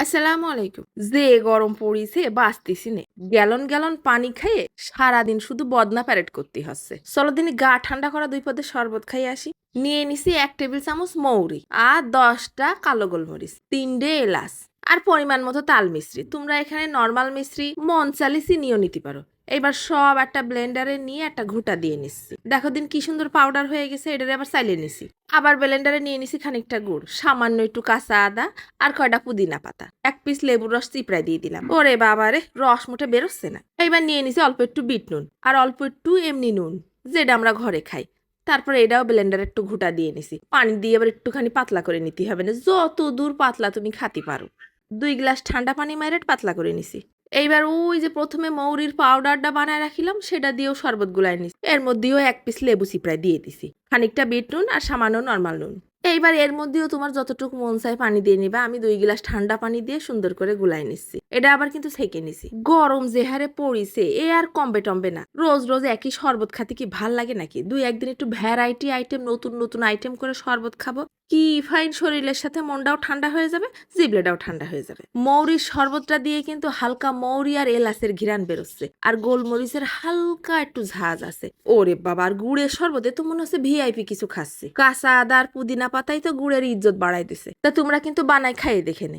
আসসালামু আলাইকুম। যে গরম পড়িছে বাঁচতেছি নে। গ্যালন গ্যালন পানি খাইয়ে সারাদিন শুধু বদনা প্যারেড করতে হচ্ছে। চলো দিনে গা ঠান্ডা করা 2 পদের শরবত খাই আসি। নিয়ে নিছি 1 টেবিল চামচ মৌরি আর 10টা কালো গোলমরিচ, 3টে এলাচ আর পরিমাণ মতো তাল মিশ্রি। তোমরা এখানে নরমাল মিশ্রি মন চাইলে চিনিও নিতে পারো। এবার সব একটা ব্লেন্ডারে নিয়ে একটা ঘুঁটা দিয়ে নিচ্ছি। দেখো দিন কি সুন্দর পাউডার হয়ে গেছে। এটারে আবার চাইলে নিছি। আবার ব্লেন্ডারে নিয়ে নিছি খানিকটা গুড়, সামান্য একটু কাঁচা আদা আর কয়টা পুদিনা পাতা, 1 পিস লেবুর রস চিপড়াই দিয়ে দিলাম। ওরে বাবা রে, রস মুঠে বেরোচ্ছে না। এবার নিয়ে নিছি অল্প একটু বিট নুন আর অল্প একটু এমনি নুন, যেটা আমরা ঘরে খাই। তারপরে এটাও ব্লেন্ডারে একটু ঘুঁটা দিয়ে নিছি। পানি দিয়ে এবার একটুখানি পাতলা করে নিতে হবে না, যত দূর পাতলা তুমি খাতে পারো। 2 গ্লাস ঠান্ডা পানি মাইরে পাতলা করে নিছি। এইবার ওই যে প্রথমে মৌরির পাউডারটা বানায় রাখিলাম সেটা দিয়েও শরবত গুলাই নিছি। এর মধ্যেও 1 পিস লেবু চিপড়াই দিয়ে দিছি, খানিকটা বিট নুন আর সামান্য নরমাল নুন। এইবার এর মধ্যেও তোমার যতটুকু মন চায় পানি দিয়ে নিবা। আমি 2 গ্লাস ঠান্ডা পানি দিয়ে সুন্দর করে গুলাই নিচ্ছি। এটা আবার কিন্তু ছেঁকে নিছি। গরম যে হারে পড়িছে এ আর কমবে টমবে না। রোজ রোজ একই শরবত খাতে কি ভাল লাগে নাকি? 2-1 দিন একটু ভ্যারাইটি আইটেম, নতুন নতুন আইটেম করে শরবত খাবো। কি ফাইন, শরীরের সাথে মনটাও ঠান্ডা হয়ে যাবে, জিভলেটাও ঠান্ডা হয়ে যাবে। মৌরির শরবতটা দিয়ে কিন্তু হালকা মৌরি আর এলাচের ঘিরান বেরোচ্ছে, আর গোলমরিচের হালকা একটু ঝাঁজ আছে। ওরে বাবা, আর গুড়ের শরবতে তো মনে হচ্ছে ভিআইপি কিছু খাচ্ছে। কাঁচা আদা আর পুদিনা পাতাই তো গুড়ের ইজ্জত বাড়াই দিছে। তা তোমরা কিন্তু বানাই খাইয়ে দেখে নে।